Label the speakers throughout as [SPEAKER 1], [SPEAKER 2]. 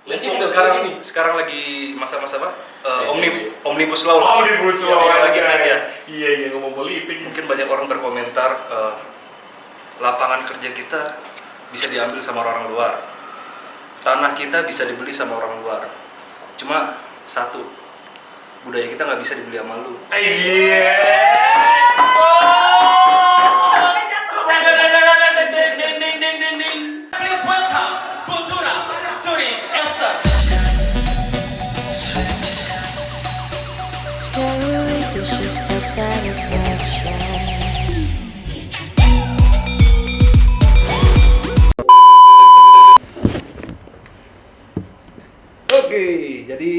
[SPEAKER 1] Mumpung
[SPEAKER 2] sekarang lagi masa-masa apa?
[SPEAKER 1] Omnibus Law.
[SPEAKER 2] Omnibus Law
[SPEAKER 1] lagi
[SPEAKER 2] naik ya.
[SPEAKER 1] Iya ngomong politik.
[SPEAKER 2] Mungkin banyak orang berkomentar lapangan kerja kita bisa diambil sama orang luar. Tanah kita bisa dibeli sama orang luar. Cuma satu, budaya kita nggak bisa dibeli sama lu.
[SPEAKER 1] Iya.
[SPEAKER 3] Please welcome Kultura featuring Esther.
[SPEAKER 4] Scary dishes of satisfaction.
[SPEAKER 2] Oke, jadi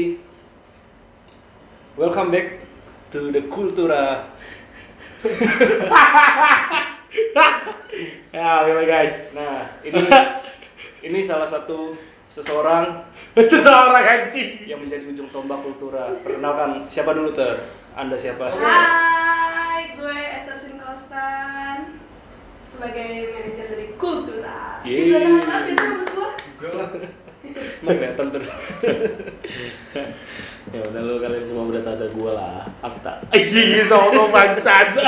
[SPEAKER 2] welcome back to the Kultura.
[SPEAKER 1] Ya, oke guys.
[SPEAKER 2] Nah, ini salah satu seseorang
[SPEAKER 1] anjing.
[SPEAKER 2] yang menjadi ujung tombak Kultura. Perkenalkan, siapa dulu Ter? Anda siapa?
[SPEAKER 5] Hai, gue Esther Sinkostan sebagai manajer dari Kultura.
[SPEAKER 2] Yeay.
[SPEAKER 5] Gimana banget ya sama gue?
[SPEAKER 1] Enggak lah.
[SPEAKER 2] Emang kelihatan Ter.
[SPEAKER 6] Ya udah lu kalian semua udah tahu ada gua lah, Afta.
[SPEAKER 1] Anjing sono bangsat.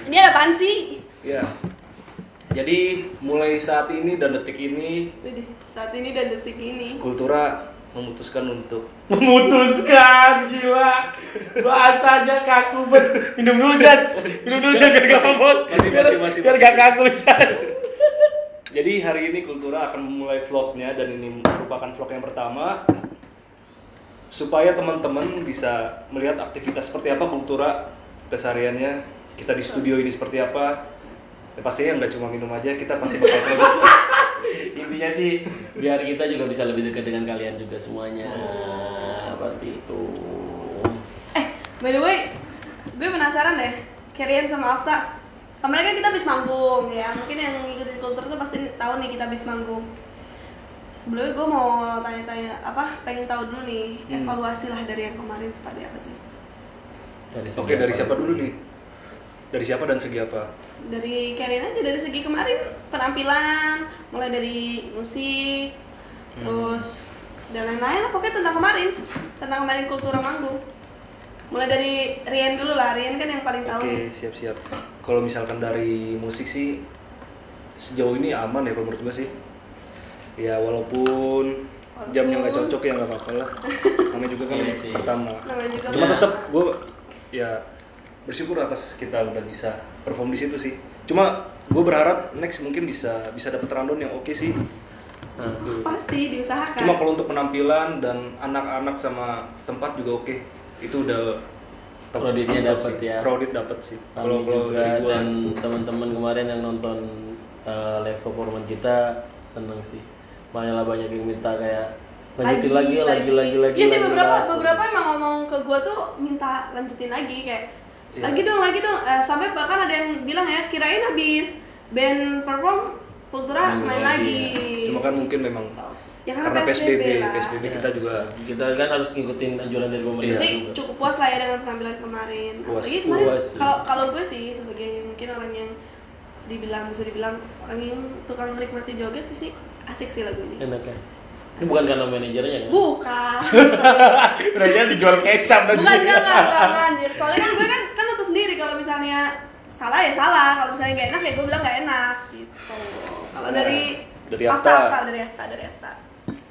[SPEAKER 5] Ini ada apaan sih?
[SPEAKER 2] Ya. Jadi mulai saat ini dan detik ini
[SPEAKER 5] Widih, saat ini dan detik ini.
[SPEAKER 2] Kultura memutuskan untuk
[SPEAKER 1] Memutuskan, gila. Bahasanya kaku banget. Minum dulu Jan biar gak ngomong.
[SPEAKER 2] Masih.
[SPEAKER 1] Biar gak kaku Jan.
[SPEAKER 2] Jadi hari ini Kultura akan memulai vlognya dan ini merupakan vlog yang pertama supaya teman-teman bisa melihat aktivitas seperti apa Kultura kesehariannya, kita di studio ini seperti apa. Ya, pastinya nggak cuma minum aja, kita pasti bakal lebih.
[SPEAKER 6] Intinya sih biar kita juga bisa lebih dekat dengan kalian juga semuanya. Seperti itu.
[SPEAKER 5] By the way, gue penasaran deh, Kerian sama Afta. Kemarin kan kita habis manggung ya, mungkin yang ngikutin Kultura tuh pasti tahu nih kita habis manggung. Sebelumnya gue mau tanya-tanya pengen tahu dulu nih evaluasi lah dari yang kemarin seperti apa sih?
[SPEAKER 2] Oke, dari siapa dulu nih? Dari siapa dan segi apa?
[SPEAKER 5] Dari kalian aja, dari segi kemarin penampilan, mulai dari musik, terus dan lain-lain lah, pokoknya tentang kemarin Kultura manggung. Mulai dari Rian dulu lah, Rian kan yang paling tahu nih.
[SPEAKER 2] Oke, siap. Kalau misalkan dari musik sih sejauh ini aman ya kalau menurut gue sih. Ya walaupun jamnya nggak cocok ya nggak apa-apa lah. Namanya juga kan pertama.
[SPEAKER 5] Namanya juga
[SPEAKER 2] Cuma
[SPEAKER 5] kan.
[SPEAKER 2] tetap gue ya bersyukur atas kita udah bisa perform di situ sih. Cuma gue berharap next mungkin bisa dapat rundown yang oke sih.
[SPEAKER 5] Pasti diusahakan.
[SPEAKER 2] Cuma kalau untuk penampilan dan anak-anak sama tempat juga oke. Itu udah
[SPEAKER 6] Crowdednya dapat ya.
[SPEAKER 2] Crowded dapat sih.
[SPEAKER 6] Kalau
[SPEAKER 2] Kalau
[SPEAKER 6] juga
[SPEAKER 2] dari gua
[SPEAKER 6] dan teman-teman kemarin yang nonton live performance kita seneng sih. Malah banyak yang minta kayak lanjutin lagi.
[SPEAKER 5] Iya sih,
[SPEAKER 6] lagi,
[SPEAKER 5] beberapa emang ngomong ke gua tuh minta lanjutin lagi kayak
[SPEAKER 2] Iya.
[SPEAKER 5] lagi dong. Sampai bahkan ada yang bilang ya, kirain habis band perform Kultura main lagi.
[SPEAKER 2] Cuma kan mungkin memang
[SPEAKER 5] Ya
[SPEAKER 2] karena
[SPEAKER 5] PSBB lah.
[SPEAKER 2] PSBB kita juga
[SPEAKER 6] kita kan harus ngikutin anjuran dari pemerintah
[SPEAKER 5] Jadi
[SPEAKER 6] juga.
[SPEAKER 5] cukup puas lah ya dengan penampilan kemarin.
[SPEAKER 2] Puas.
[SPEAKER 5] Apalagi kemarin
[SPEAKER 6] Puas.
[SPEAKER 5] kalau gue sih sebagai mungkin orang yang bisa dibilang orang yang tukang menikmati joget sih asik sih lagunya.
[SPEAKER 6] Enak kan? Ini bukan karena manajernya kan?
[SPEAKER 5] Bukan.
[SPEAKER 1] Ternyata dijual kecap dan
[SPEAKER 5] Bukan anjir. Soalnya kan gue kan tahu sendiri kalau misalnya salah ya salah, kalau misalnya nggak enak ya gue bilang nggak enak gitu. Kalau dari
[SPEAKER 2] Afta.
[SPEAKER 5] dari Afta.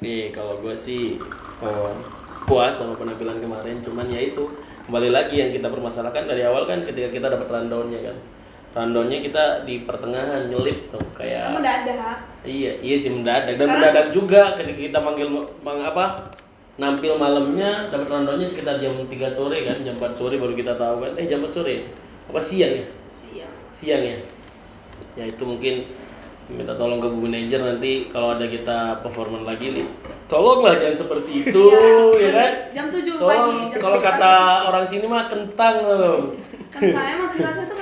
[SPEAKER 6] Nih kalau gue sih puas sama penampilan kemarin, cuman ya itu kembali lagi yang kita permasalahkan dari awal kan ketika kita dapat rundownnya kan, rundownnya kita di pertengahan nyelip dong kayak
[SPEAKER 5] Mendadak.
[SPEAKER 6] iya sih mendadak dan
[SPEAKER 5] Karena
[SPEAKER 6] mendadak juga ketika kita nampil malamnya dapat rundownnya sekitar jam 3 sore kan, jam 4 sore baru kita tahu kan jam 4 sore apa siang ya ya itu mungkin minta tolong ke Bu Manajer nanti kalau ada kita performan lagi nih, tolonglah jangan seperti itu ya kan.
[SPEAKER 5] Jam 7
[SPEAKER 6] Tolong,
[SPEAKER 5] pagi.
[SPEAKER 6] kalau kata orang sini mah kentang loh.
[SPEAKER 5] Kentang emang sih rasanya tuh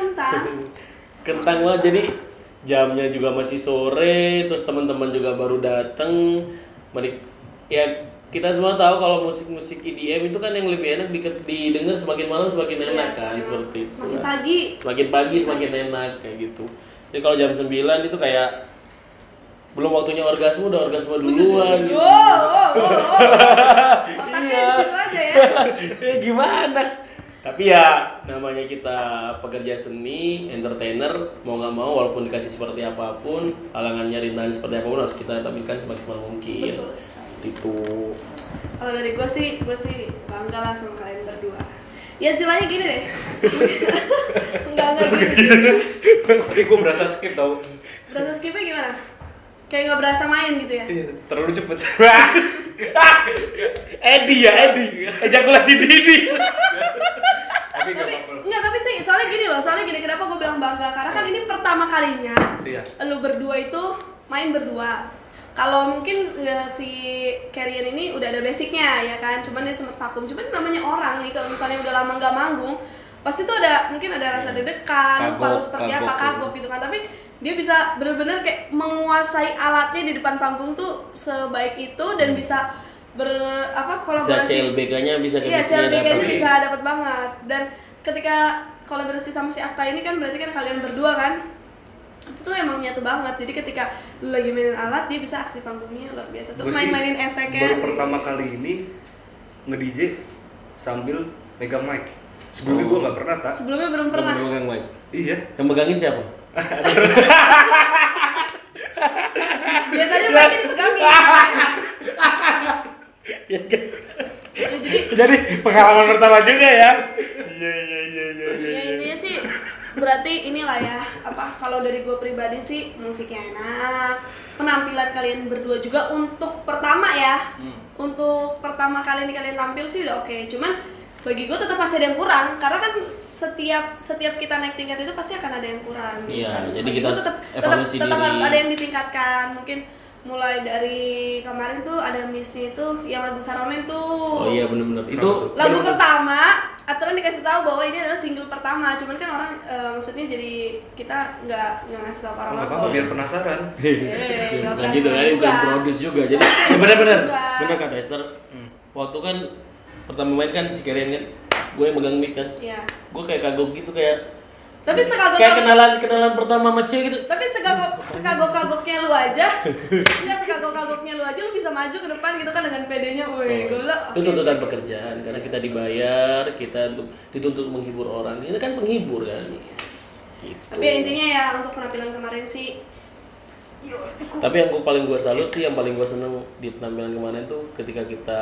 [SPEAKER 6] Kentang lah, jadi jamnya juga masih sore, terus teman-teman juga baru datang. Ya kita semua tahu kalau musik-musik EDM itu kan yang lebih enak didengar semakin malam semakin enak kan, seperti itu. Semakin pagi semakin enak kayak gitu. Jadi kalau jam 9 itu kayak belum waktunya orgasme udah orgasme duluan gitu.
[SPEAKER 5] Otaknya di situ aja ya.
[SPEAKER 6] Ya gimana? Tapi ya namanya kita pekerja seni, entertainer, mau nggak mau walaupun dikasih seperti apapun, halangannya rintangan seperti apapun harus kita tampilkan semaksimal mungkin.
[SPEAKER 5] Betul sekali.
[SPEAKER 6] Itu.
[SPEAKER 5] Kalau dari gue sih bangga lah sama kalian berdua. Ya istilahnya gini deh. enggak gini.
[SPEAKER 2] Tapi gue berasa skip tau.
[SPEAKER 5] Berasa skipnya gimana? Kayak nggak berasa main gitu ya?
[SPEAKER 2] Iya, terlalu cepet.
[SPEAKER 1] Edi, ejakulasi dini.
[SPEAKER 2] Tapi gak apa-apa.
[SPEAKER 5] Enggak, tapi sih soalnya gini kenapa gue bilang bangga karena kan ini pertama kalinya
[SPEAKER 2] Iya.
[SPEAKER 5] lu berdua itu main berdua. Kalau mungkin ya, si Carrion ini udah ada basicnya ya kan, cuman dia sempat vakum. Cuman namanya orang nih kalau misalnya udah lama nggak manggung, pasti tuh mungkin ada rasa deg-degan, lupa harus seperti apa, kagok gitu kan. Tapi dia bisa benar-benar kayak menguasai alatnya di depan panggung tuh sebaik itu dan bisa
[SPEAKER 6] Bisa
[SPEAKER 5] kolaborasi.
[SPEAKER 6] CLBK-nya bisa
[SPEAKER 5] Iya,
[SPEAKER 6] chemistry-nya
[SPEAKER 5] CLBK-nya
[SPEAKER 6] dapat.
[SPEAKER 5] bisa dapat banget. Dan ketika kolaborasi sama si Akta ini kan berarti kan kalian berdua kan itu tuh emang nyatu banget. Jadi ketika lu lagi mainin alat dia bisa aksi panggungnya luar biasa. Terus
[SPEAKER 2] Gua sih
[SPEAKER 5] main-mainin efeknya.
[SPEAKER 2] Baru pertama kali ini nge-DJ sambil megang mic. Sebelumnya gue nggak pernah, tak?
[SPEAKER 5] Sebelumnya belum
[SPEAKER 6] Nggak
[SPEAKER 5] pernah.
[SPEAKER 6] pernah megang mic.
[SPEAKER 2] Iya.
[SPEAKER 6] Yang megangin siapa?
[SPEAKER 5] Biasanya mic-nya dipegangin. Ya,
[SPEAKER 1] Jadi pengalaman pertama juga ya. Iya.
[SPEAKER 5] ya intinya sih berarti inilah ya kalau dari gue pribadi sih musiknya enak, penampilan kalian berdua juga untuk pertama ya, untuk pertama kali ini kalian tampil sih udah oke. Cuman bagi gue tetap masih ada yang kurang karena kan setiap kita naik tingkat itu pasti akan ada yang kurang gitu
[SPEAKER 6] Iya,
[SPEAKER 5] kan.
[SPEAKER 6] jadi
[SPEAKER 5] Bagi
[SPEAKER 6] kita
[SPEAKER 5] gua
[SPEAKER 6] harus
[SPEAKER 5] tetap
[SPEAKER 6] evaluasi diri.
[SPEAKER 5] harus ada yang ditingkatkan. Mungkin mulai dari kemarin tuh ada miss-nya itu yang lagu Saronen tuh.
[SPEAKER 6] Oh iya benar-benar. Itu
[SPEAKER 5] Lagu pertama, aturan dikasih tahu bahwa ini adalah single pertama. Cuman kan orang maksudnya jadi kita nggak ngasih tahu ke
[SPEAKER 2] Nggak
[SPEAKER 5] orang-orang.
[SPEAKER 2] apa-apa, biar penasaran.
[SPEAKER 5] Nggak
[SPEAKER 6] bukan gitu kan, itu
[SPEAKER 5] juga.
[SPEAKER 6] produce juga. Jadi benar-benar
[SPEAKER 5] Juga.
[SPEAKER 6] benar kata Esther. Waktu kan pertama main kan si Karen kan, gue yang megang mic kan.
[SPEAKER 5] Iya.
[SPEAKER 6] Gue kayak kagok gitu kayak
[SPEAKER 5] Tapi
[SPEAKER 6] kayak kenalan pertama sama cewek gitu.
[SPEAKER 5] Tapi sekagok-kagoknya lu aja. Enggak sekagok-kagoknya lu aja lu bisa maju ke depan gitu kan dengan PD-nya. Woi, gue bilang
[SPEAKER 6] Itu tuntutan pekerjaan karena kita dibayar, kita dituntut menghibur orang. Ini kan penghibur kan. Gitu.
[SPEAKER 5] Tapi ya, intinya ya untuk penampilan kemarin sih
[SPEAKER 6] Tapi yang paling gue salut sih, yang paling gue seneng di penampilan kemarin tuh ketika kita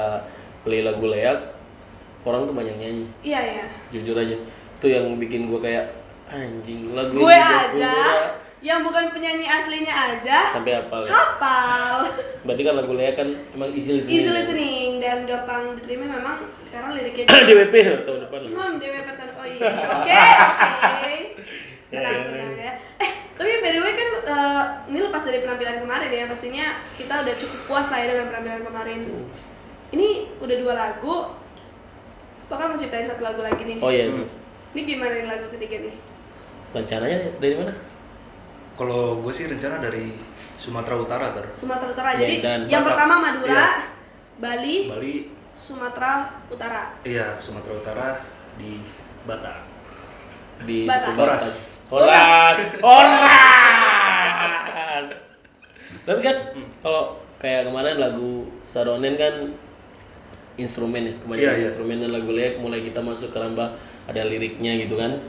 [SPEAKER 6] play lagu Leak, orang tuh banyak nyanyi.
[SPEAKER 5] iya.
[SPEAKER 6] Jujur aja, itu yang bikin gue kayak anjing lagu
[SPEAKER 5] Gue
[SPEAKER 6] ini buat
[SPEAKER 5] aja
[SPEAKER 6] Kultura.
[SPEAKER 5] yang bukan penyanyi aslinya aja
[SPEAKER 6] Sampai hafal ya?
[SPEAKER 5] hafal.
[SPEAKER 6] Berarti kan lagu Leak kan emang easy listening.
[SPEAKER 5] Easy
[SPEAKER 6] ya?
[SPEAKER 5] listening dan gampang diterima memang karena liriknya
[SPEAKER 6] DWP tahun depan.
[SPEAKER 5] DWP tahun oh iya oke. Tenang ya. Tapi by the way kan ini lepas dari penampilan kemarin ya, pastinya kita udah cukup puas lah ya dengan penampilan kemarin. Ini udah 2 lagu, bahkan masih ciptain 1 lagu lagi nih.
[SPEAKER 6] Oh iya.
[SPEAKER 5] Ini gimana nih lagu ketiga nih?
[SPEAKER 6] Rencananya dari mana?
[SPEAKER 2] Kalau gue sih rencana dari Sumatera Utara,
[SPEAKER 5] Sumatera Utara.
[SPEAKER 6] Ya,
[SPEAKER 5] Jadi
[SPEAKER 6] dan
[SPEAKER 5] yang
[SPEAKER 2] Batak.
[SPEAKER 5] pertama Madura,
[SPEAKER 2] Iya.
[SPEAKER 5] Bali,
[SPEAKER 2] Bali.
[SPEAKER 5] Sumatera Utara.
[SPEAKER 2] Iya, Sumatera Utara di Batak.
[SPEAKER 6] Di
[SPEAKER 5] Batak.
[SPEAKER 6] suku
[SPEAKER 2] Horas.
[SPEAKER 6] Batak. Horas. Tapi kan kalau kayak kemarin lagu Saronen kan instrumen ya, kebanyakan
[SPEAKER 2] Iya.
[SPEAKER 6] instrumen dan lagu Leak mulai kita masuk ke ranah ada liriknya gitu kan.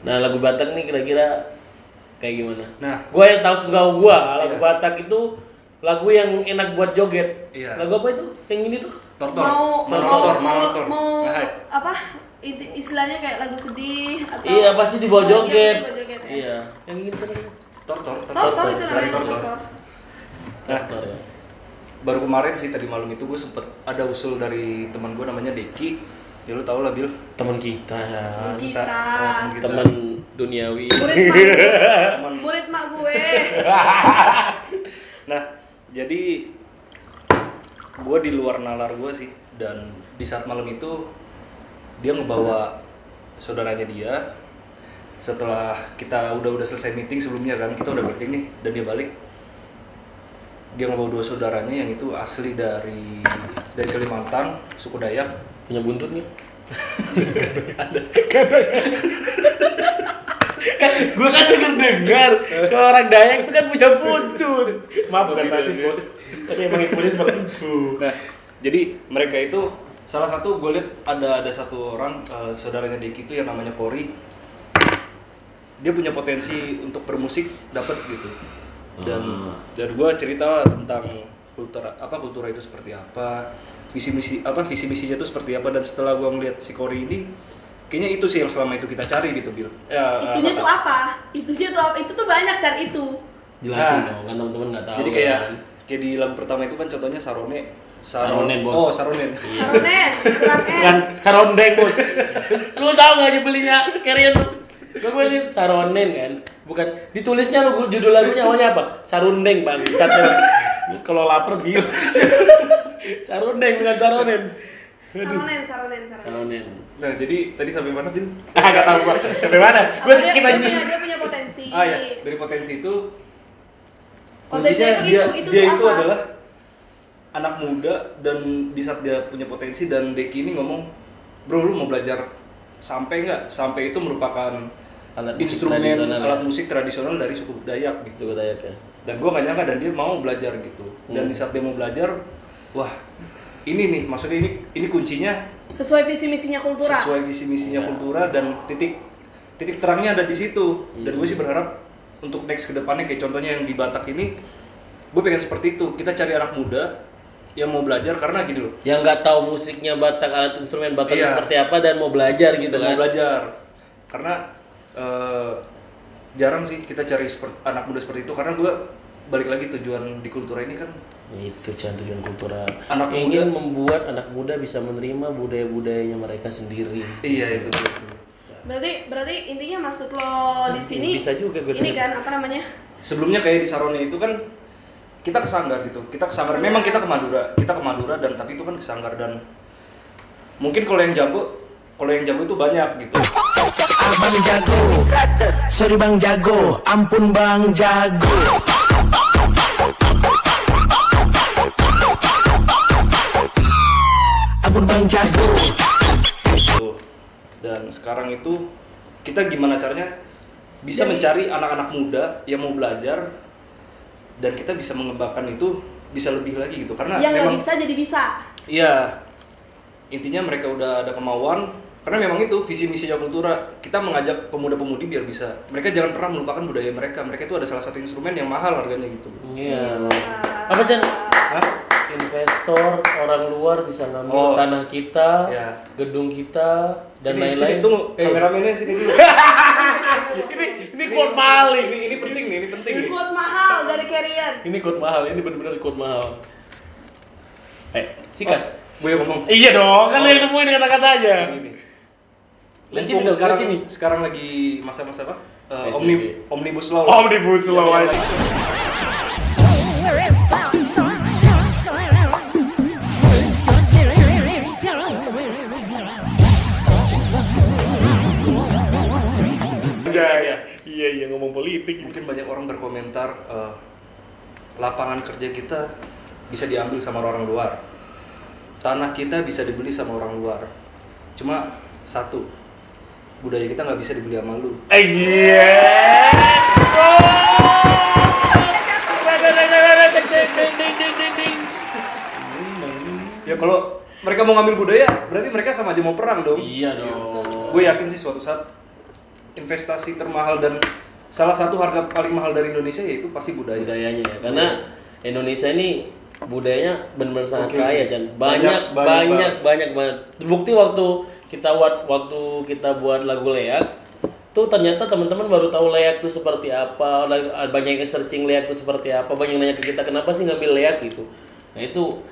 [SPEAKER 6] Nah lagu Batak nih kira-kira kayak gimana?
[SPEAKER 2] Nah,
[SPEAKER 6] Gue yang tahu sejauh gua lagu
[SPEAKER 2] Iya.
[SPEAKER 6] Batak itu lagu yang enak buat joget.
[SPEAKER 2] Iya.
[SPEAKER 6] Lagu apa itu? Yang ini tuh?
[SPEAKER 2] Tortor.
[SPEAKER 5] mau
[SPEAKER 2] Nah,
[SPEAKER 5] apa istilahnya kayak lagu sedih atau
[SPEAKER 6] Iya pasti dibawa joget.
[SPEAKER 5] dibawa joget ya.
[SPEAKER 6] Iya. Yang ini tuh namanya?
[SPEAKER 2] Tortor.
[SPEAKER 5] Tortor itu
[SPEAKER 2] Dari
[SPEAKER 5] namanya
[SPEAKER 2] Tortor.
[SPEAKER 5] Tortor.
[SPEAKER 6] Tortor ya.
[SPEAKER 2] Baru kemarin sih tadi malam itu gue sempet ada usul dari teman gue namanya Deki. Ya lu tau lah Bil.
[SPEAKER 6] Teman kita.
[SPEAKER 5] Kita.
[SPEAKER 2] teman kita.
[SPEAKER 6] Teman duniawi.
[SPEAKER 5] Murid mak gue.
[SPEAKER 2] Nah, jadi gue di luar nalar gue sih, dan di saat malam itu dia ngebawa saudaranya dia. Setelah kita udah selesai meeting sebelumnya kan, kita udah meeting nih dan dia balik. Dia ngebawa 2 saudaranya yang itu asli dari Kalimantan, suku Dayak.
[SPEAKER 6] Punya buntut nih. Gue kan dengar kalau orang Dayak itu kan punya pucun. Maaf bukan rasis bos, tapi emang infonya seperti itu.
[SPEAKER 2] Nah, jadi mereka itu salah satu gue lihat ada satu orang saudaranya Deki itu yang namanya Kori. Dia punya potensi untuk bermusik dapat gitu. Dan gue cerita tentang kultura itu seperti apa, visi misinya itu seperti apa, dan setelah gue ngeliat si Kori ini kayaknya itu sih yang selama itu kita cari gitu, Bil.
[SPEAKER 5] Itunya tuh apa? Itunya tuh apa? Itu tuh banyak Chan itu.
[SPEAKER 6] Jelasin dong, kan teman-teman nggak tahu.
[SPEAKER 2] Jadi kayak di lagu pertama itu kan contohnya
[SPEAKER 6] Saronen, bos.
[SPEAKER 2] Oh, Saronen.
[SPEAKER 5] Saronen, kurang N.
[SPEAKER 6] Bukan sarondeng bos. Lu tahu nggak nyebelinya Carrion tuh? Gue ini Saronen kan, bukan ditulisnya lu judul lagunya awalnya apa? Sarundeng bang. Kalau lapar bil. Sarundeng bukan Saronen. Saronen.
[SPEAKER 2] Nah, jadi tadi sampai mana, Bil?
[SPEAKER 6] Nggak tahu gua. Sampai mana? Gua skip aja.
[SPEAKER 5] Dia punya potensi.
[SPEAKER 2] Ya, dari potensi itu
[SPEAKER 5] Potensinya
[SPEAKER 2] kuncinya
[SPEAKER 5] itu
[SPEAKER 2] dia itu
[SPEAKER 5] apa?
[SPEAKER 2] adalah anak muda, dan di saat dia punya potensi dan Deki ini ngomong, bro lu mau belajar sampai nggak? Sampai itu merupakan alat musik tradisional dari suku Dayak gitu.
[SPEAKER 6] Suku Dayak ya.
[SPEAKER 2] Dan gue nggak nyangka dan dia mau belajar gitu. Dan di saat dia mau belajar, wah ini nih maksudnya ini kuncinya
[SPEAKER 5] Sesuai visi misinya kultura.
[SPEAKER 2] sesuai visi misinya kultura, dan titik terangnya ada di situ. Dan gue sih berharap untuk next kedepannya kayak contohnya yang di Batak ini, gue pengen seperti itu. Kita cari anak muda yang mau belajar, karena gini loh,
[SPEAKER 6] Yang nggak tahu musiknya Batak, alat instrumen Batak
[SPEAKER 2] Iya.
[SPEAKER 6] seperti apa dan mau belajar gitu
[SPEAKER 2] mau
[SPEAKER 6] kan.
[SPEAKER 2] belajar. Karena jarang sih kita cari anak muda seperti itu, karena gue balik lagi tujuan di kultura ini kan
[SPEAKER 6] Itu tujuan kultura.
[SPEAKER 2] Anak
[SPEAKER 6] ingin
[SPEAKER 2] muda.
[SPEAKER 6] membuat anak muda bisa menerima budaya-budayanya mereka sendiri.
[SPEAKER 2] iya itu.
[SPEAKER 5] Berarti intinya maksud lo di sini
[SPEAKER 6] Bisa juga gue
[SPEAKER 5] ini
[SPEAKER 6] dengar.
[SPEAKER 5] kan apa namanya?
[SPEAKER 2] Sebelumnya kayak di Sarone itu kan kita ke Sanggar gitu. Kita ke Sanggar. Memang kita ke Madura dan tapi itu kan ke Sanggar, dan mungkin kalau yang jago itu banyak gitu.
[SPEAKER 7] Abang jago, sorry bang jago, ampun bang jago. Ampun bang jago.
[SPEAKER 2] Tuh. Dan sekarang itu kita gimana caranya bisa mencari anak-anak muda yang mau belajar, dan kita bisa mengembangkan itu bisa lebih lagi gitu, karena
[SPEAKER 5] Yang nggak
[SPEAKER 2] memang
[SPEAKER 5] bisa jadi bisa.
[SPEAKER 2] iya, intinya mereka udah ada kemauan, karena memang itu visi misinya kultura. Kita mengajak pemuda-pemudi biar bisa, mereka jangan pernah melupakan budaya mereka itu ada salah satu instrumen yang mahal harganya gitu.
[SPEAKER 6] Iya. Apa Chan?
[SPEAKER 2] Hah?
[SPEAKER 6] Investor orang luar bisa ngambil tanah kita,
[SPEAKER 2] Iya.
[SPEAKER 6] gedung kita dan
[SPEAKER 2] Sini,
[SPEAKER 6] lain-lain.
[SPEAKER 2] tunggu, kameramennya sini dulu.
[SPEAKER 6] Ini quote mahal
[SPEAKER 2] ini penting nih,
[SPEAKER 5] Quote mahal dari Carrion.
[SPEAKER 6] Ini quote mahal, ini benar-benar quote mahal. Sikat.
[SPEAKER 2] Gue yang ngomong.
[SPEAKER 6] Iya dong, kan yang nemuin kata-kata aja.
[SPEAKER 2] Ini.
[SPEAKER 6] Nanti
[SPEAKER 2] Mumpung
[SPEAKER 6] pindah ke sini.
[SPEAKER 2] sekarang lagi masa-masa apa?
[SPEAKER 6] PSBB.
[SPEAKER 2] Omnibus Law.
[SPEAKER 6] Omnibus Law
[SPEAKER 2] Yang
[SPEAKER 6] aja. Iya ngomong politik.
[SPEAKER 2] mungkin banyak orang berkomentar lapangan kerja kita bisa diambil sama orang luar, tanah kita bisa dibeli sama orang luar. Cuma satu, budaya kita nggak bisa dibeli sama lu.
[SPEAKER 6] Iya.
[SPEAKER 2] Ya kalau mereka mau ngambil budaya, berarti mereka sama aja mau perang dong.
[SPEAKER 6] Iya dong.
[SPEAKER 2] Gue yakin sih suatu saat investasi termahal dan salah satu harga paling mahal dari Indonesia yaitu pasti budaya.
[SPEAKER 6] Budayanya ya, karena Indonesia ini budayanya benar-benar sangat
[SPEAKER 2] Oke
[SPEAKER 6] kaya
[SPEAKER 2] sih.
[SPEAKER 6] Chan.
[SPEAKER 2] Banyak
[SPEAKER 6] Banyak banget. Terbukti waktu kita buat lagu Leak tuh ternyata teman-teman baru tahu Leak tuh seperti apa, banyak yang searching Leak tuh seperti apa, banyak yang nanya ke kita kenapa sih ngambil Leak gitu. Nah itu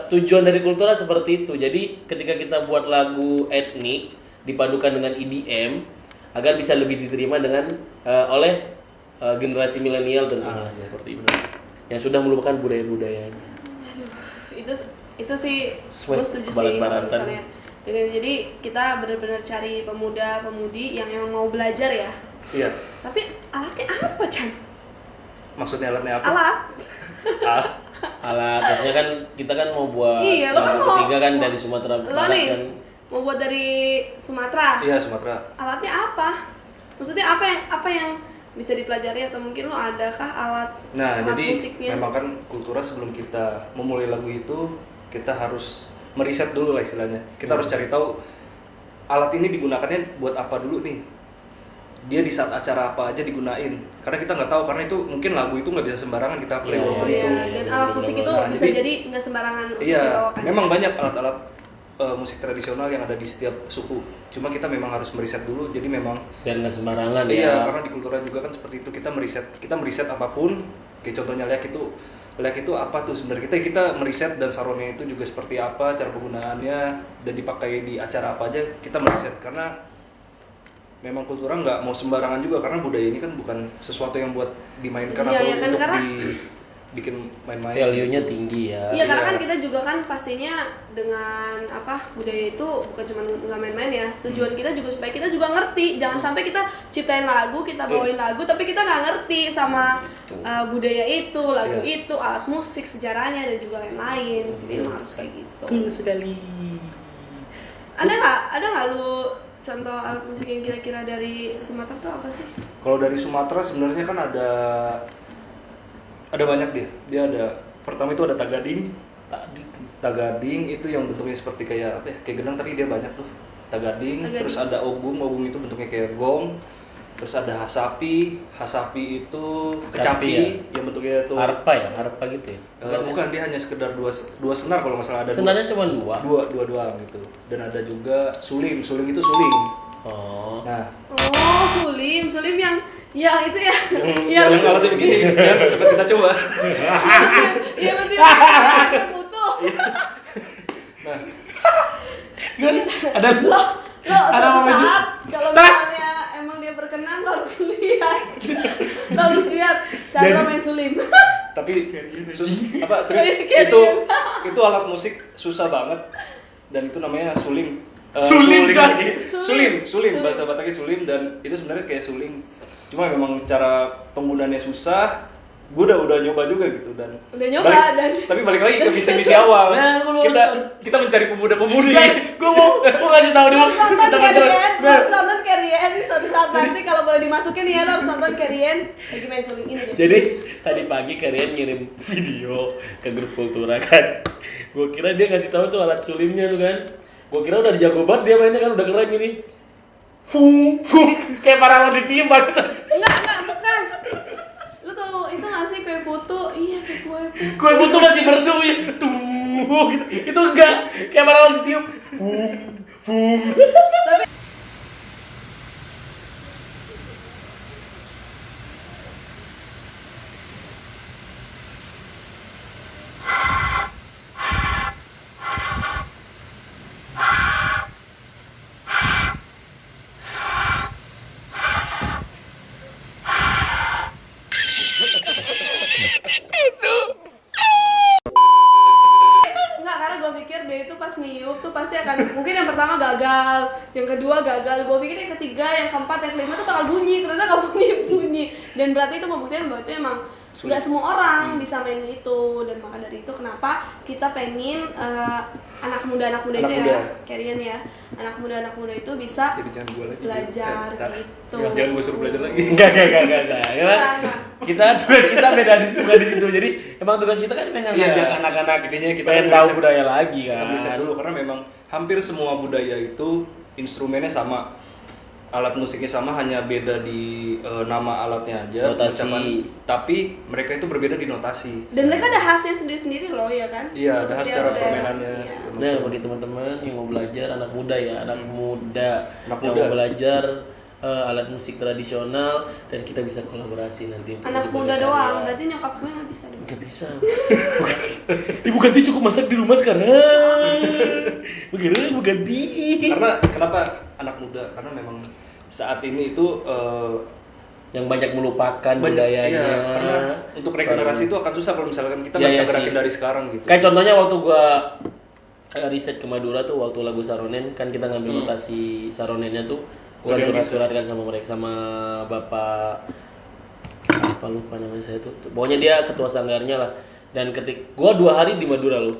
[SPEAKER 6] tujuan dari kultura seperti itu. Jadi ketika kita buat lagu etnik dipadukan dengan EDM agar bisa lebih diterima dengan oleh generasi milenial tentunya seperti itu. Yang sudah melupakan budaya-budayanya.
[SPEAKER 5] Aduh, itu sih
[SPEAKER 6] Sweat
[SPEAKER 5] gue setuju sih
[SPEAKER 6] kebarat-baratan.
[SPEAKER 5] kalau misalnya. Jadi kita benar-benar cari pemuda-pemudi yang mau belajar ya.
[SPEAKER 2] Iya.
[SPEAKER 5] Tapi alatnya apa, Chan?
[SPEAKER 2] Maksudnya alatnya apa?
[SPEAKER 5] Alat?
[SPEAKER 6] Alat, maksudnya kan kita kan mau buat
[SPEAKER 5] Iya, lo kan
[SPEAKER 6] lagu
[SPEAKER 5] mau-
[SPEAKER 6] ketiga kan
[SPEAKER 5] mau-
[SPEAKER 6] dari Sumatera
[SPEAKER 5] Lo
[SPEAKER 6] Barat
[SPEAKER 5] nih
[SPEAKER 6] kan.
[SPEAKER 5] mau buat dari Sumatera.
[SPEAKER 2] Iya, Sumatera.
[SPEAKER 5] Alatnya apa? Maksudnya apa yang bisa dipelajari atau mungkin lo adakah alat
[SPEAKER 2] Jadi
[SPEAKER 5] musiknya?
[SPEAKER 2] memang kan Kultura sebelum kita memulai lagu itu kita harus meriset dulu lah istilahnya. Kita harus cari tahu alat ini digunakannya buat apa dulu nih. Dia di saat acara apa aja digunain. Karena kita nggak tahu, karena itu mungkin lagu itu nggak bisa sembarangan kita play
[SPEAKER 6] Iya,
[SPEAKER 2] walaupun
[SPEAKER 5] Iya,
[SPEAKER 2] itu.
[SPEAKER 5] dan alat musik itu
[SPEAKER 2] Nah,
[SPEAKER 5] bisa
[SPEAKER 2] jadi-
[SPEAKER 5] jadi nggak sembarangan untuk
[SPEAKER 2] Iya,
[SPEAKER 5] dibawakan.
[SPEAKER 2] memang banyak alat-alat musik tradisional yang ada di setiap suku. Cuma kita memang harus meriset dulu. Jadi memang
[SPEAKER 6] biar nggak sembarangan
[SPEAKER 2] iya,
[SPEAKER 6] ya.
[SPEAKER 2] karena di Kultura juga kan seperti itu, kita meriset apapun. Kayak contohnya Leak itu apa tuh sebenarnya, kita meriset, dan saronnya itu juga seperti apa cara penggunaannya dan dipakai di acara apa aja kita meriset, karena memang Kultura nggak mau sembarangan juga, karena budaya ini kan bukan sesuatu yang buat dimainkan
[SPEAKER 5] Iya,
[SPEAKER 2] atau
[SPEAKER 5] iya kan,
[SPEAKER 2] untuk
[SPEAKER 5] karena
[SPEAKER 2] bikin main-main.
[SPEAKER 6] Value-nya tinggi ya.
[SPEAKER 5] Iya, karena
[SPEAKER 2] Iya.
[SPEAKER 5] kan kita juga kan pastinya dengan budaya itu bukan cuma nggak main-main ya. Tujuan kita juga supaya kita juga ngerti. Jangan sampai kita ciptain lagu, kita bawain lagu, tapi kita nggak ngerti sama budaya itu, lagu
[SPEAKER 2] Iya.
[SPEAKER 5] itu, alat musik, sejarahnya dan juga lain-lain. Jadi emang harus kayak gitu.
[SPEAKER 6] Betul sekali.
[SPEAKER 5] Ada nggak lu contoh alat musik yang kira-kira dari Sumatera tuh apa sih?
[SPEAKER 2] Kalau dari Sumatera sebenarnya kan ada banyak dia ada, pertama itu ada tagading. Tagading itu yang bentuknya seperti kayak kayak genang, tapi dia banyak tuh. Tagading. Terus ada obung itu bentuknya kayak gong. Terus ada hasapi itu kecapi yang bentuknya tuh
[SPEAKER 6] Harpa gitu ya.
[SPEAKER 2] bukan, dia hanya sekedar dua senar kalau nggak salah, ada
[SPEAKER 6] Senarnya cuma dua.
[SPEAKER 2] dua doang gitu. Dan ada juga sulim itu suling.
[SPEAKER 6] Oh.
[SPEAKER 2] Nah,
[SPEAKER 5] Oh, sulim yang itu ya.
[SPEAKER 2] yang alatnya begini yang sempat kita coba.
[SPEAKER 5] Iya nanti yang butuh.
[SPEAKER 2] Nah,
[SPEAKER 1] Ada
[SPEAKER 5] Lo suatu
[SPEAKER 1] apa sih?
[SPEAKER 5] saat kalau misalnya emang dia berkenan lo harus lihat. Lo harus lihat cara lo main sulim.
[SPEAKER 2] tapi serius
[SPEAKER 5] Kayak
[SPEAKER 2] itu alat musik susah banget, dan itu namanya suling.
[SPEAKER 1] Suling lagi.
[SPEAKER 2] Suling bahasa Bataknya suling, dan itu sebenarnya kayak suling, cuma memang cara penggunaannya susah. Gue udah nyoba juga gitu, dan
[SPEAKER 5] Udah nyoba,
[SPEAKER 2] tapi balik lagi ke misi awal.
[SPEAKER 6] Nah, lu
[SPEAKER 2] kita mencari pemuda-pemudi.
[SPEAKER 6] Gue mau kasih tahu
[SPEAKER 5] Lo
[SPEAKER 6] dulu.
[SPEAKER 5] harus nonton Carrien, suatu saat nanti kalau boleh dimasukin ya lo harus nonton Carrien lagi main suling ini deh.
[SPEAKER 6] Jadi tadi pagi kalian ngirim video ke grup Kultura kan. Gue kira dia ngasih tahu tuh alat sulimnya tuh kan. Gue kira udah jago banget dia mainnya kan, udah keren gini. Fung kayak para lo ditiup banget.
[SPEAKER 5] Enggak, bukan. Lu tahu itu nggak sih kue putu? Iya, kayak kue putu.
[SPEAKER 6] Kue putu masih merdu ya. Tuh gitu. Itu enggak kayak para lo ditiup. Fung.
[SPEAKER 5] Enggak, karena gue pikir dia itu pas niup tuh pasti akan mungkin yang pertama gagal, yang kedua gagal. Gue pikir yang ketiga, yang keempat, yang kelima tuh bakal bunyi. Ternyata nggak bunyi. Dan berarti itu membuktikan bahwa itu emang nggak semua orang bisa main itu. Dan maka dari itu kenapa kita pengen anak muda itu ya, Carrien ya, anak muda itu bisa
[SPEAKER 2] Jadi jangan gue lagi
[SPEAKER 5] belajar
[SPEAKER 2] Ntar.
[SPEAKER 5] gitu.
[SPEAKER 2] Jangan gue suruh belajar lagi.
[SPEAKER 6] Enggak.
[SPEAKER 5] Enggak.
[SPEAKER 6] Tugas kita beda di situ. Jadi emang tugas kita kan pengen
[SPEAKER 2] Iya.
[SPEAKER 6] ngajak anak-anak intinya kita
[SPEAKER 2] Kita
[SPEAKER 6] pengen tahu
[SPEAKER 2] riset.
[SPEAKER 6] budaya lagi
[SPEAKER 2] Kita
[SPEAKER 6] kan.
[SPEAKER 2] riset dulu, karena memang hampir semua budaya itu instrumennya sama, alat musiknya sama, hanya beda di nama alatnya aja,
[SPEAKER 6] Notasi.
[SPEAKER 2] tapi mereka itu berbeda di notasi.
[SPEAKER 5] Dan mereka ada khasnya sendiri-sendiri loh ya kan?
[SPEAKER 2] Iya,
[SPEAKER 5] Untuk
[SPEAKER 2] ada khas
[SPEAKER 5] tiap
[SPEAKER 2] cara
[SPEAKER 5] daerah.
[SPEAKER 2] permainannya.
[SPEAKER 5] Iya.
[SPEAKER 2] segala
[SPEAKER 6] Nah,
[SPEAKER 2] macam.
[SPEAKER 6] bagi teman-teman yang mau belajar, anak muda ya, anak muda
[SPEAKER 2] Anak
[SPEAKER 6] yang
[SPEAKER 2] muda.
[SPEAKER 6] mau belajar alat musik tradisional, dan kita bisa kolaborasi nanti. untuk
[SPEAKER 5] Anak
[SPEAKER 6] mencoba
[SPEAKER 5] muda
[SPEAKER 6] karya.
[SPEAKER 5] doang, berarti nyokap gue nggak bisa deh.
[SPEAKER 6] Nggak bisa. Ibu ganti cukup masak di rumah sekarang. Ibu ganti.
[SPEAKER 2] Karena kenapa anak muda? Karena memang saat ini itu
[SPEAKER 6] Yang banyak melupakan
[SPEAKER 2] banyak,
[SPEAKER 6] budayanya.
[SPEAKER 2] iya, karena untuk regenerasi itu akan susah kalau misalkan kita
[SPEAKER 6] Iya,
[SPEAKER 2] nggak bisa
[SPEAKER 6] iya
[SPEAKER 2] gerakin
[SPEAKER 6] sih.
[SPEAKER 2] dari sekarang gitu.
[SPEAKER 6] Kayak contohnya waktu gua riset ke Madura tuh, waktu lagu Saronen kan kita ngambil notasi Saronennya tuh, gua
[SPEAKER 2] Udah bisa.
[SPEAKER 6] curhat-curhatkan sama mereka, sama Bapak apa lupa namanya saya tuh. Pokoknya dia ketua sanggarnya lah. Dan gua 2 hari di Madura loh.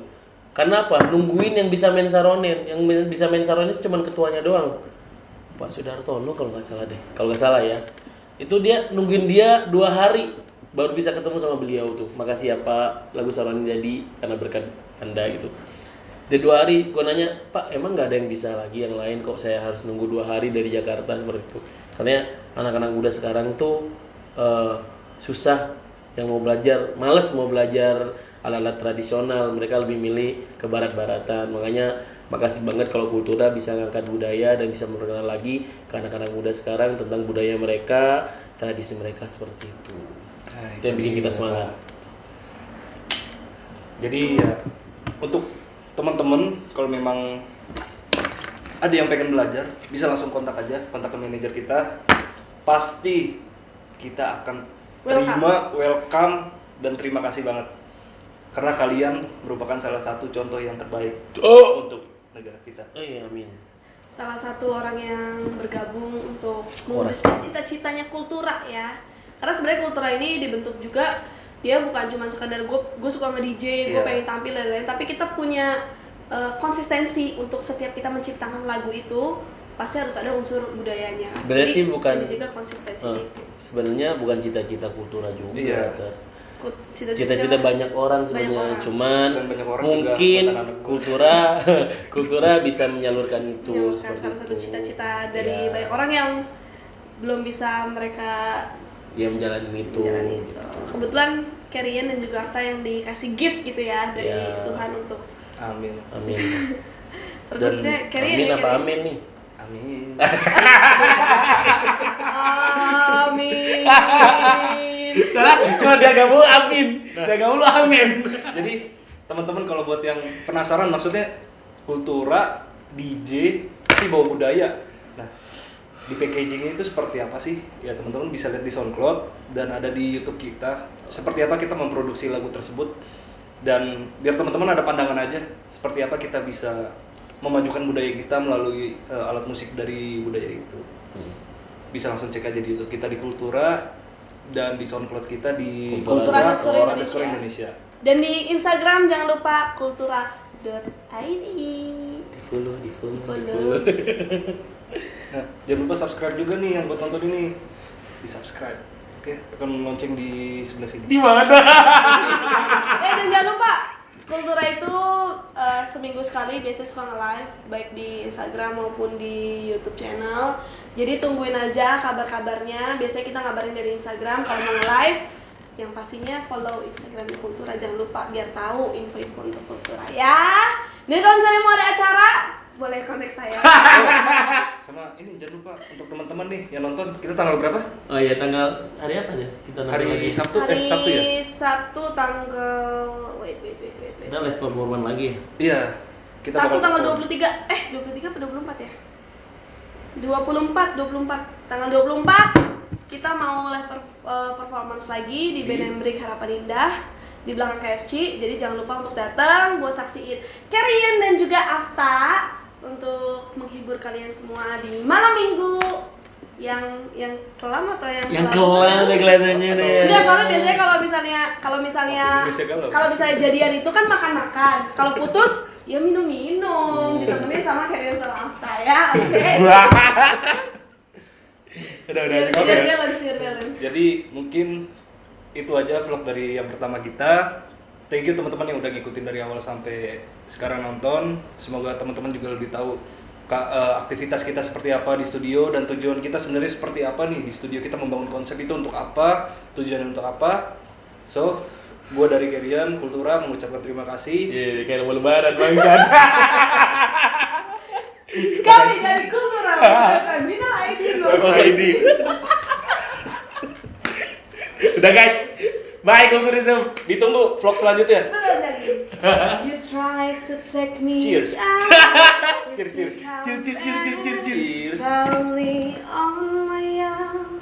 [SPEAKER 6] Karena apa? Nungguin yang bisa main Saronen. Yang bisa main Saronen itu cuma ketuanya doang. Pak Sudartono kalau nggak salah deh, kalau nggak salah ya. Itu dia nungguin dia 2 hari baru bisa ketemu sama beliau tuh. Makasih ya Pak, lagu Saurani jadi karena berkat Anda gitu. Dia 2 hari, gua nanya, Pak emang nggak ada yang bisa lagi yang lain kok saya harus nunggu 2 hari dari Jakarta seperti itu. Karena anak-anak muda sekarang tuh susah yang mau belajar, males mau belajar alat-alat tradisional, mereka lebih milih ke barat-baratan. Makanya makasih banget kalau Kultura bisa ngangkat budaya dan bisa memperkenalkan lagi ke anak-anak muda sekarang tentang budaya mereka, tradisi mereka seperti itu.
[SPEAKER 2] Nah,
[SPEAKER 6] Itu yang bikin kita semangat.
[SPEAKER 2] Jadi ya untuk teman-teman kalau memang ada yang pengen belajar bisa langsung kontak aja, kontak ke manajer kita. Pasti kita akan terima, welcome dan terima kasih banget. Karena kalian merupakan salah satu contoh yang terbaik untuk negara kita.
[SPEAKER 6] Iya, amin.
[SPEAKER 5] Salah satu orang yang bergabung untuk mewujudkan cita-citanya Kultura ya. Karena sebenarnya Kultura ini dibentuk juga dia bukan cuma sekadar gue suka nge-DJ, gue pengen tampil dan lain-lain, tapi kita punya konsistensi untuk setiap kita menciptakan lagu itu pasti harus ada unsur budayanya.
[SPEAKER 6] Sebenarnya sih bukan
[SPEAKER 5] ini juga konsistensi itu.
[SPEAKER 6] Sebenarnya bukan cita-cita Kultura juga.
[SPEAKER 2] Iya.
[SPEAKER 6] Cita-cita banyak orang sebenarnya, cuman
[SPEAKER 2] banyak orang
[SPEAKER 6] mungkin
[SPEAKER 2] juga
[SPEAKER 6] kultura bisa menyalurkan itu
[SPEAKER 5] Menyalurkan
[SPEAKER 6] seperti
[SPEAKER 5] salah
[SPEAKER 6] itu.
[SPEAKER 5] satu cita-cita dari
[SPEAKER 6] Ya,
[SPEAKER 5] banyak orang yang belum bisa mereka
[SPEAKER 6] ya menjalani itu.
[SPEAKER 5] menjalani itu. Kebetulan Kerian dan juga Afta yang dikasih gift gitu ya dari
[SPEAKER 6] Ya.
[SPEAKER 5] Tuhan untuk
[SPEAKER 2] Amin.
[SPEAKER 6] Amin.
[SPEAKER 5] terusnya Kerian
[SPEAKER 6] Amin
[SPEAKER 5] ya
[SPEAKER 6] apa
[SPEAKER 5] Kerian.
[SPEAKER 6] amin nih?
[SPEAKER 2] Amin.
[SPEAKER 5] Amin.
[SPEAKER 1] Kalau dia gak mau amin, dia gak mau amin.
[SPEAKER 2] Jadi teman-teman kalau buat yang penasaran maksudnya Kultura DJ tapi bawa budaya. Nah, di packaging itu seperti apa sih? Ya teman-teman bisa lihat di SoundCloud dan ada di YouTube kita. Seperti apa kita memproduksi lagu tersebut dan biar teman-teman ada pandangan aja seperti apa kita bisa memajukan budaya kita melalui alat musik dari budaya itu. Bisa langsung cek aja di YouTube kita di Kultura dan di SoundCloud kita di
[SPEAKER 5] Kultura
[SPEAKER 2] Kultura
[SPEAKER 5] Indonesia.
[SPEAKER 2] Indonesia.
[SPEAKER 5] Dan di Instagram jangan lupa kultura.id.
[SPEAKER 6] Di follow.
[SPEAKER 2] Nah, jangan lupa subscribe juga nih yang buat nonton ini. Di subscribe. Oke, tekan lonceng di sebelah sini.
[SPEAKER 1] Di mana?
[SPEAKER 5] Dan jangan lupa Kultura itu seminggu sekali biasanya suka nge-live baik di Instagram maupun di YouTube channel. Jadi tungguin aja kabar-kabarnya. Biasanya kita ngabarin dari Instagram kalau mau nge-live. Yang pastinya follow Instagramnya Kultura, jangan lupa biar tahu info-info untuk Kultura ya. Dan kalau misalnya mau ada acara, boleh kontak saya.
[SPEAKER 2] Sama ini jangan lupa untuk teman-teman nih yang nonton, kita tanggal berapa?
[SPEAKER 6] Oh iya, tanggal hari apa nih? Kita nonton
[SPEAKER 2] Hari
[SPEAKER 6] lagi.
[SPEAKER 2] Sabtu,
[SPEAKER 5] Hari
[SPEAKER 2] Sabtu ya?
[SPEAKER 5] Sabtu tanggal wait.
[SPEAKER 6] Kita live performan lagi ya.
[SPEAKER 2] Iya. Kita
[SPEAKER 5] Sabtu
[SPEAKER 2] bakal
[SPEAKER 5] tanggal
[SPEAKER 2] perform.
[SPEAKER 5] 23 apa 24 ya? 24 tanggal 24 kita mau live performance lagi di Band Embrik Harapan Indah di belakang KFC. Jadi jangan lupa untuk datang buat saksiin Kerian dan juga Afta untuk menghibur kalian semua di malam minggu yang kelam atau yang
[SPEAKER 6] kelam deh kelihatannya nih.
[SPEAKER 5] Enggak, soalnya biasanya kalau misalnya jadian itu kan makan-makan. Kalau putus ya minum-minum, ditemenin sama Kerian sama Afta ya. Oke.
[SPEAKER 2] Udah
[SPEAKER 5] Biar
[SPEAKER 2] cukup ya.
[SPEAKER 5] balance.
[SPEAKER 2] Jadi mungkin itu aja vlog dari yang pertama kita. Thank you teman-teman yang udah ngikutin dari awal sampai sekarang nonton. Semoga teman-teman juga lebih tahu aktivitas kita seperti apa di studio dan tujuan kita sebenarnya seperti apa nih di studio. Kita membangun konsep itu untuk apa, tujuan untuk apa. So, gua dari Kerian Kultura mengucapkan terima kasih.
[SPEAKER 6] Iya, kayak mau lebaran bangsat.
[SPEAKER 5] Kami dari Kultura mengucapkan minal aidin wal faizin.
[SPEAKER 1] Udah guys, bye Kulturism. Ditunggu vlog selanjutnya.
[SPEAKER 5] Betul sekali. You try to take me
[SPEAKER 2] Cheers.
[SPEAKER 5] down.
[SPEAKER 2] Cheers, cheers.
[SPEAKER 1] Cheers.
[SPEAKER 2] Cheers.
[SPEAKER 5] Lonely on my own.